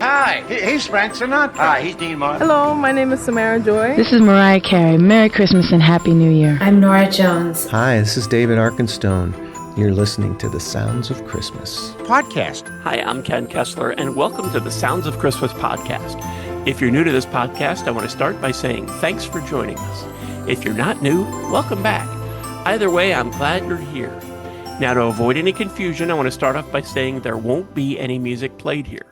Hi, he's Frank Sinatra. Hi, he's Dean Martin. Hello, my name is Samara Joy. This is Mariah Carey. Merry Christmas and Happy New Year. I'm Nora Jones. Hi, this is David Arkenstone. You're listening to The Sounds of Christmas Podcast. Hi, I'm Ken Kessler, and welcome to the Sounds of Christmas podcast. If you're new to this podcast, I want to start by saying thanks for joining us. If you're not new, welcome back. Either way, I'm glad you're here. Now, to avoid any confusion, I want to start off by saying there won't be any music played here.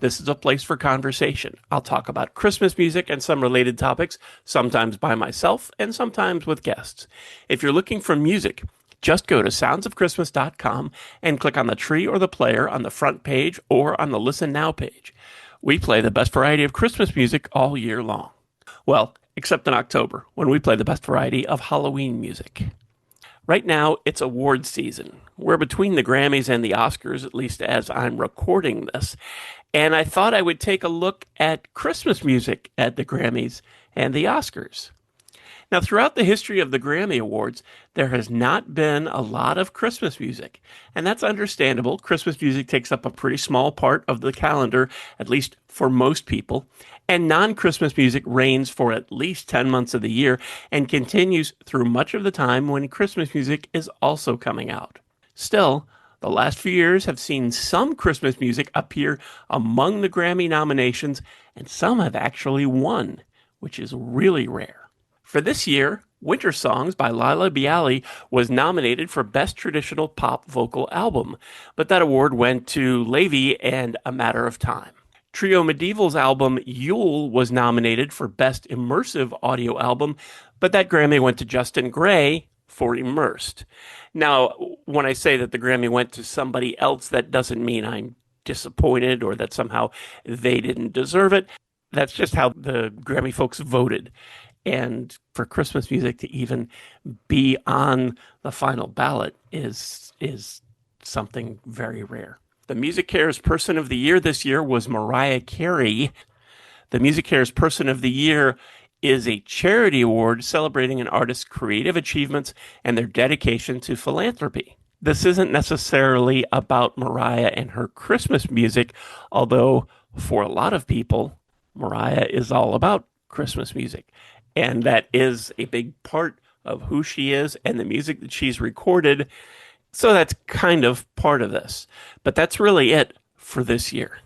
This is a place for conversation. I'll talk about Christmas music and some related topics, sometimes by myself and sometimes with guests. If you're looking for music, just go to soundsofchristmas.com and click on the tree or the player on the front page or on the Listen Now page. We play the best variety of Christmas music all year long. Well, except in October, when we play the best variety of Halloween music. Right now, it's awards season. We're between the Grammys and the Oscars, at least as I'm recording this. And I thought I would take a look at Christmas music at the Grammys and the Oscars. Now, throughout the history of the Grammy Awards, there has not been a lot of Christmas music. And that's understandable. Christmas music takes up a pretty small part of the calendar, at least for most people. And non-Christmas music reigns for at least 10 months of the year and continues through much of the time when Christmas music is also coming out. Still, the last few years have seen some Christmas music appear among the Grammy nominations, and some have actually won, which is really rare. For this year, Winter Songs by Laila Biali was nominated for Best Traditional Pop Vocal Album, but that award went to Levy and A Matter of Time. Trio Medieval's album Yule was nominated for Best Immersive Audio Album, but that Grammy went to Justin Gray for Immersed. Now, when I say that the Grammy went to somebody else, that doesn't mean I'm disappointed or that somehow they didn't deserve it. That's just how the Grammy folks voted. And for Christmas music to even be on the final ballot is something very rare. The Music Cares Person of the Year this year was Mariah Carey. The Music Cares Person of the Year is a charity award celebrating an artist's creative achievements and their dedication to philanthropy. This isn't necessarily about Mariah and her Christmas music, although for a lot of people, Mariah is all about Christmas music. And that is a big part of who she is and the music that she's recorded. So that's kind of part of this. But that's really it for this year.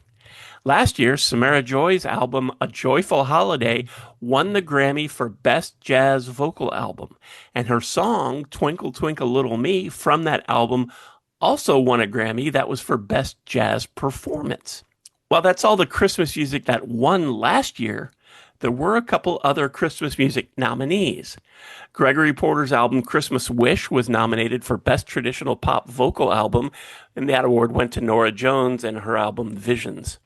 Last year, Samara Joy's album, A Joyful Holiday, won the Grammy for Best Jazz Vocal Album. And her song, Twinkle Twinkle Little Me, from that album, also won a Grammy that was for Best Jazz Performance. While that's all the Christmas music that won last year, there were a couple other Christmas music nominees. Gregory Porter's album Christmas Wish was nominated for Best Traditional Pop Vocal Album, and that award went to Nora Jones and her album Visions.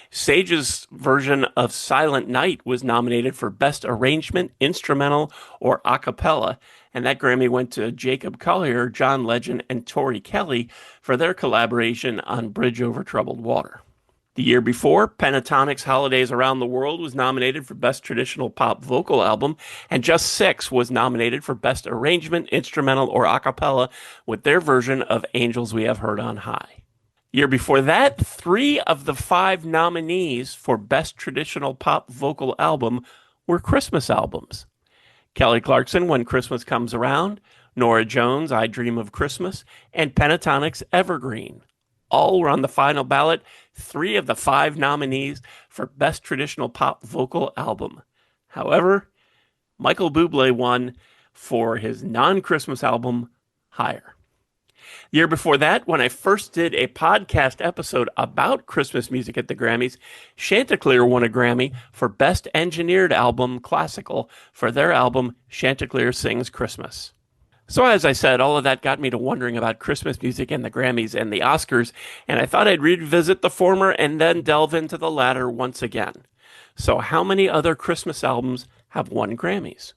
Sage's version of Silent Night was nominated for Best Arrangement, Instrumental, or A Cappella, and that Grammy went to Jacob Collier, John Legend, and Tori Kelly for their collaboration on Bridge Over Troubled Water. The year before, Pentatonic's Holidays Around the World was nominated for Best Traditional Pop Vocal Album, and Just Six was nominated for Best Arrangement, Instrumental, or A Cappella with their version of Angels We Have Heard on High. Year before that, 3 of the 5 nominees for Best Traditional Pop Vocal Album were Christmas albums. Kelly Clarkson, When Christmas Comes Around, Nora Jones, I Dream of Christmas, and Pentatonic's Evergreen. All were on the final ballot, 3 of the 5 nominees for Best Traditional Pop Vocal Album. However, Michael Bublé won for his non-Christmas album, Higher. The year before that, when I first did a podcast episode about Christmas music at the Grammys, Chanticleer won a Grammy for Best Engineered Album Classical for their album Chanticleer Sings Christmas. So as I said, all of that got me to wondering about Christmas music and the Grammys and the Oscars, and I thought I'd revisit the former and then delve into the latter once again. So how many other Christmas albums have won Grammys?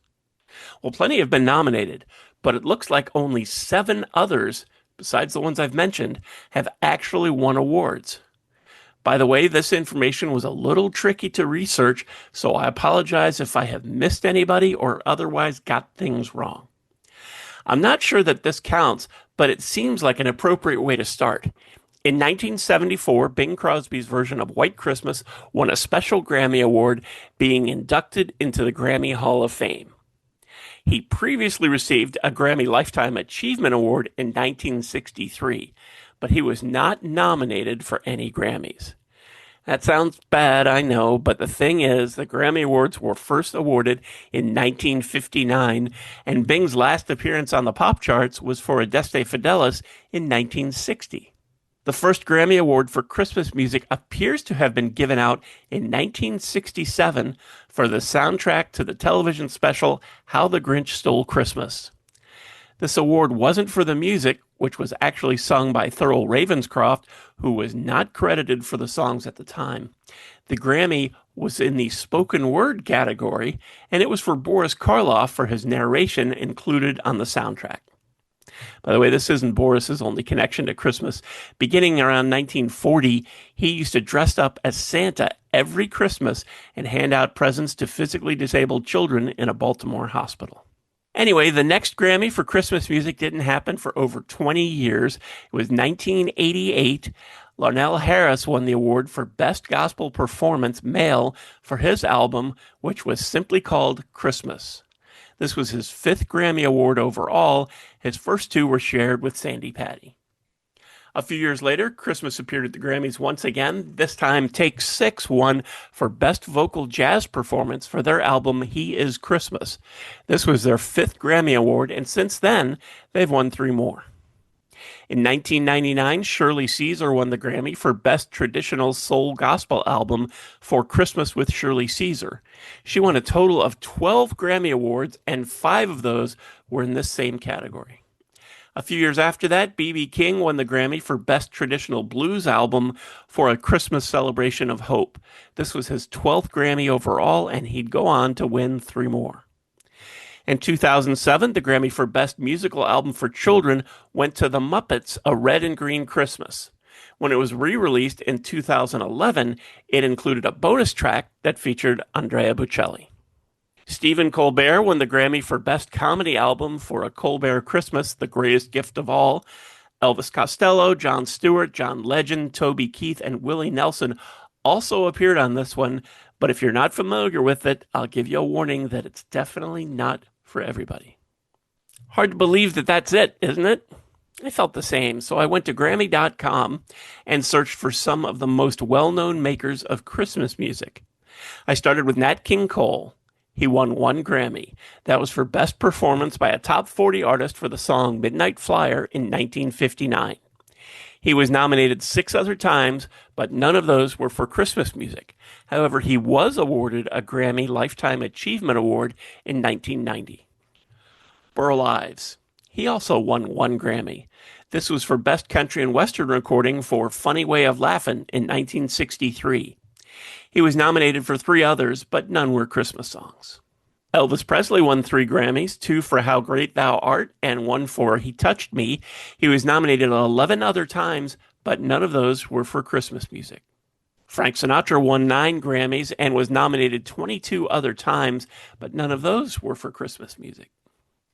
Well, plenty have been nominated, but it looks like only 7 others, besides the ones I've mentioned, have actually won awards. By the way, this information was a little tricky to research, so I apologize if I have missed anybody or otherwise got things wrong. I'm not sure that this counts, but it seems like an appropriate way to start. In 1974, Bing Crosby's version of White Christmas won a special Grammy Award, being inducted into the Grammy Hall of Fame. He previously received a Grammy Lifetime Achievement Award in 1963, but he was not nominated for any Grammys. That sounds bad, I know, but the thing is, the Grammy Awards were first awarded in 1959, and Bing's last appearance on the pop charts was for Adeste Fidelis in 1960. The first Grammy Award for Christmas music appears to have been given out in 1967 for the soundtrack to the television special How the Grinch Stole Christmas. This award wasn't for the music, which was actually sung by Thurl Ravenscroft, who was not credited for the songs at the time. The Grammy was in the spoken word category, and it was for Boris Karloff for his narration included on the soundtrack. By the way, this isn't Boris's only connection to Christmas. Beginning around 1940, he used to dress up as Santa every Christmas and hand out presents to physically disabled children in a Baltimore hospital. Anyway, the next Grammy for Christmas music didn't happen for over 20 years. It was 1988. Larnell Harris won the award for Best Gospel Performance Male for his album, which was simply called Christmas. This was his 5th Grammy Award overall. His first 2 were shared with Sandi Patty. A few years later, Christmas appeared at the Grammys once again. This time, Take 6 won for Best Vocal Jazz Performance for their album He Is Christmas. This was their 5th Grammy Award, and since then, they've won 3 more. In 1999, Shirley Caesar won the Grammy for Best Traditional Soul Gospel Album for Christmas with Shirley Caesar. She won a total of 12 Grammy Awards, and 5 of those were in this same category. A few years after that, B.B. King won the Grammy for Best Traditional Blues Album for A Christmas Celebration of Hope. This was his 12th Grammy overall, and he'd go on to win 3 more. In 2007, the Grammy for Best Musical Album for Children went to The Muppets' A Red and Green Christmas. When it was re-released in 2011, it included a bonus track that featured Andrea Bocelli. Stephen Colbert won the Grammy for Best Comedy Album for A Colbert Christmas, The Greatest Gift of All. Elvis Costello, Jon Stewart, John Legend, Toby Keith, and Willie Nelson also appeared on this one, but if you're not familiar with it, I'll give you a warning that it's definitely not for everybody. Hard to believe that that's it, isn't it? I felt the same, so I went to Grammy.com and searched for some of the most well-known makers of Christmas music. I started with Nat King Cole. He won 1 Grammy. That was for Best Performance by a Top 40 artist for the song Midnight Flyer in 1959. He was nominated 6 other times, but none of those were for Christmas music. However, he was awarded a Grammy Lifetime Achievement Award in 1990. Burl Ives. He also won 1 Grammy. This was for Best Country and Western Recording for Funny Way of Laughin' in 1963. He was nominated for 3 others, but none were Christmas songs. Elvis Presley won 3 Grammys, 2 for How Great Thou Art and 1 for He Touched Me. He was nominated 11 other times, but none of those were for Christmas music. Frank Sinatra won 9 Grammys and was nominated 22 other times, but none of those were for Christmas music.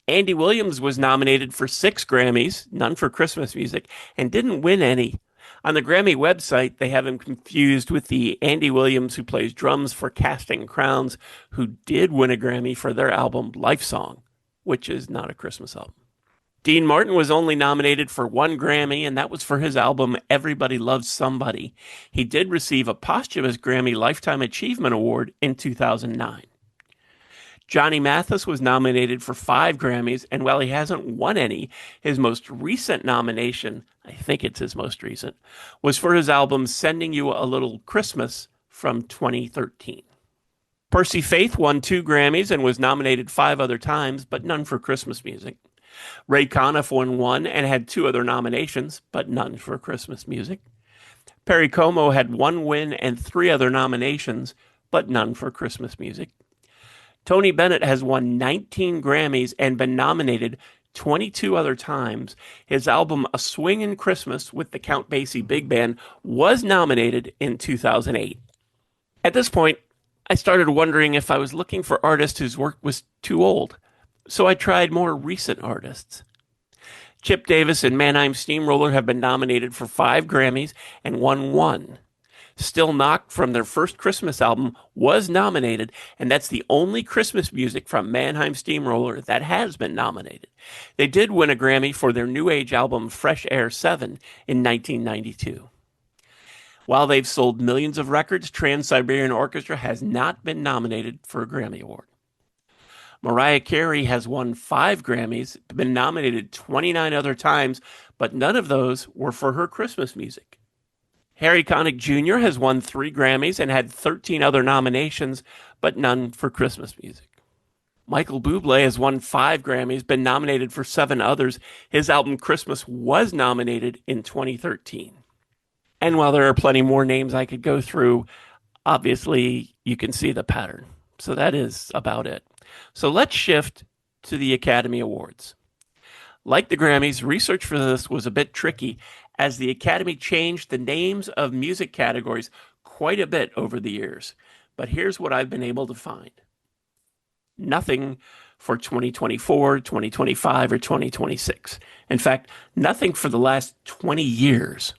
Andy Williams was nominated for 6 Grammys, none for Christmas music, and didn't win any. On the Grammy website, they have him confused with the Andy Williams who plays drums for Casting Crowns, who did win a Grammy for their album Life Song, which is not a Christmas album. Dean Martin was only nominated for 1 Grammy, and that was for his album Everybody Loves Somebody. He did receive a posthumous Grammy Lifetime Achievement Award in 2009. Johnny Mathis was nominated for 5 Grammys, and while he hasn't won any, his most recent nomination, I think it's his most recent, was for his album Sending You a Little Christmas from 2013. Percy Faith won 2 Grammys and was nominated 5 other times, but none for Christmas music. Ray Conniff won 1 and had 2 other nominations, but none for Christmas music. Perry Como had 1 win and 3 other nominations, but none for Christmas music. Tony Bennett has won 19 Grammys and been nominated 22 other times. His album A Swingin' Christmas with the Count Basie Big Band was nominated in 2008. At this point, I started wondering if I was looking for artists whose work was too old, so I tried more recent artists. Chip Davis and Mannheim Steamroller have been nominated for 5 Grammys and won 1. Still Knocked from their first Christmas album was nominated, and that's the only Christmas music from Mannheim Steamroller that has been nominated. They did win a Grammy for their New Age album Fresh Air 7 in 1992. While they've sold millions of records, Trans-Siberian Orchestra has not been nominated for a Grammy Award. Mariah Carey has won 5 Grammys, been nominated 29 other times, but none of those were for her Christmas music. Harry Connick Jr. has won 3 Grammys and had 13 other nominations, but none for Christmas music. Michael Bublé has won 5 Grammys, been nominated for 7 others. His album Christmas was nominated in 2013. And while there are plenty more names I could go through, obviously you can see the pattern. So that is about it. So let's shift to the Academy Awards. Like the Grammys, research for this was a bit tricky as the Academy changed the names of music categories quite a bit over the years. But here's what I've been able to find. Nothing for 2024, 2025, or 2026. In fact, nothing for the last 20 years.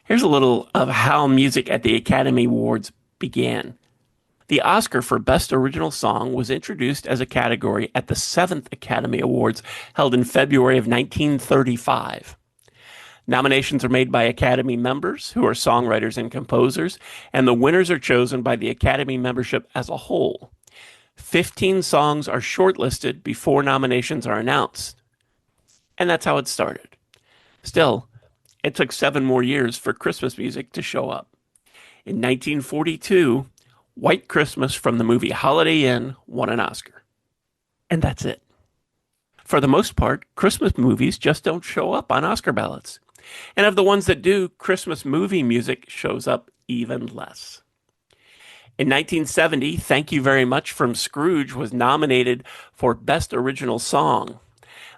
Here's a little of how music at the Academy Awards began. The Oscar for Best Original Song was introduced as a category at the 7th Academy Awards held in February of 1935. Nominations are made by Academy members, who are songwriters and composers, and the winners are chosen by the Academy membership as a whole. 15 songs are shortlisted before nominations are announced. And that's how it started. Still, it took 7 more years for Christmas music to show up. In 1942, White Christmas from the movie Holiday Inn won an Oscar. And that's it. For the most part, Christmas movies just don't show up on Oscar ballots. And of the ones that do, Christmas movie music shows up even less. In 1970, Thank You Very Much from Scrooge was nominated for Best Original Song.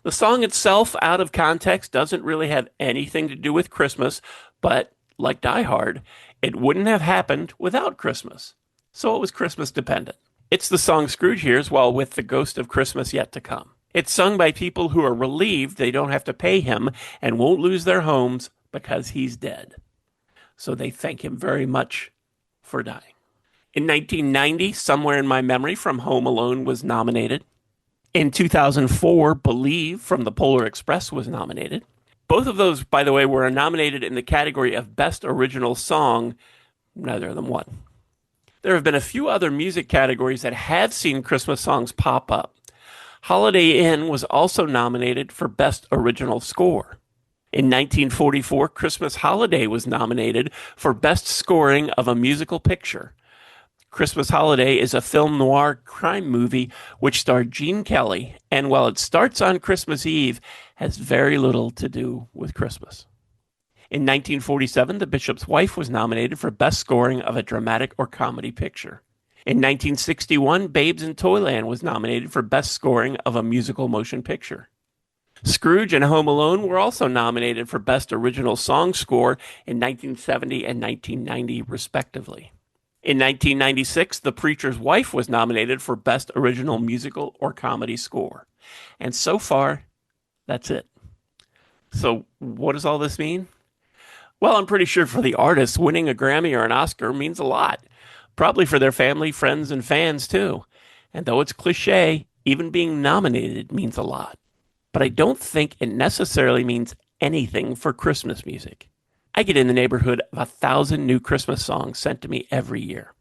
The song itself, out of context, doesn't really have anything to do with Christmas, but like Die Hard, it wouldn't have happened without Christmas. So it was Christmas dependent. It's the song Scrooge hears while with the ghost of Christmas yet to come. It's sung by people who are relieved they don't have to pay him and won't lose their homes because he's dead. So they thank him very much for dying. In 1990, Somewhere in My Memory from Home Alone was nominated. In 2004, Believe from the Polar Express was nominated. Both of those, by the way, were nominated in the category of Best Original Song. Neither of them won. There have been a few other music categories that have seen Christmas songs pop up. Holiday Inn was also nominated for Best Original Score. In 1944, Christmas Holiday was nominated for Best Scoring of a Musical Picture. Christmas Holiday is a film noir crime movie which starred Gene Kelly, and while it starts on Christmas Eve, has very little to do with Christmas. In 1947, The Bishop's Wife was nominated for Best Scoring of a Dramatic or Comedy Picture. In 1961, Babes in Toyland was nominated for Best Scoring of a Musical Motion Picture. Scrooge and Home Alone were also nominated for Best Original Song Score in 1970 and 1990, respectively. In 1996, The Preacher's Wife was nominated for Best Original Musical or Comedy Score. And so far, that's it. So what does all this mean? Well, I'm pretty sure for the artists, winning a Grammy or an Oscar means a lot. Probably for their family, friends, and fans, too. And though it's cliche, even being nominated means a lot. But I don't think it necessarily means anything for Christmas music. I get in the neighborhood of 1,000 new Christmas songs sent to me every year.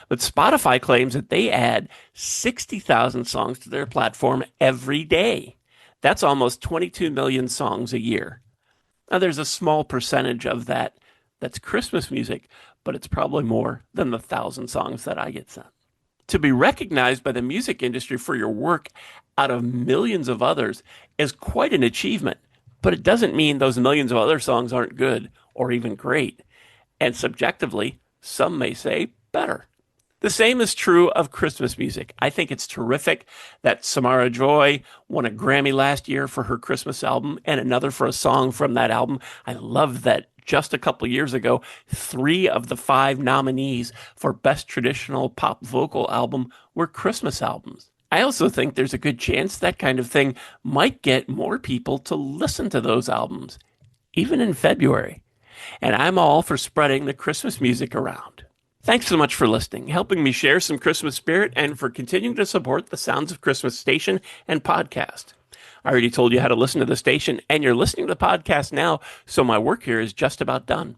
But Spotify claims that they add 60,000 songs to their platform every day. That's almost 22 million songs a year. Now, there's a small percentage of that that's Christmas music, but it's probably more than the 1,000 songs that I get sent. To be recognized by the music industry for your work out of millions of others is quite an achievement, but it doesn't mean those millions of other songs aren't good or even great. And subjectively, some may say better. The same is true of Christmas music. I think it's terrific that Samara Joy won a Grammy last year for her Christmas album and another for a song from that album. I love that just a couple years ago, 3 of the 5 nominees for Best Traditional Pop Vocal Album were Christmas albums. I also think there's a good chance that kind of thing might get more people to listen to those albums, even in February. And I'm all for spreading the Christmas music around. Thanks so much for listening, helping me share some Christmas spirit, and for continuing to support the Sounds of Christmas station and podcast. I already told you how to listen to the station, and you're listening to the podcast now, so my work here is just about done.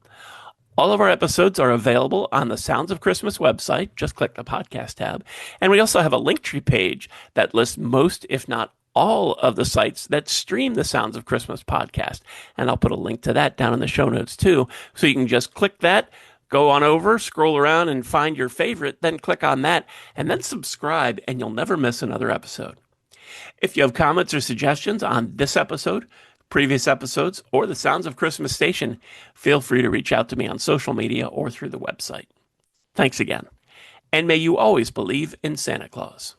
All of our episodes are available on the Sounds of Christmas website. Just click the podcast tab. And we also have a Linktree page that lists most, if not all, of the sites that stream the Sounds of Christmas podcast. And I'll put a link to that down in the show notes too. So you can just click that, go on over, scroll around and find your favorite, then click on that, and then subscribe, and you'll never miss another episode. If you have comments or suggestions on this episode, previous episodes, or the Sounds of Christmas station, feel free to reach out to me on social media or through the website. Thanks again. And may you always believe in Santa Claus.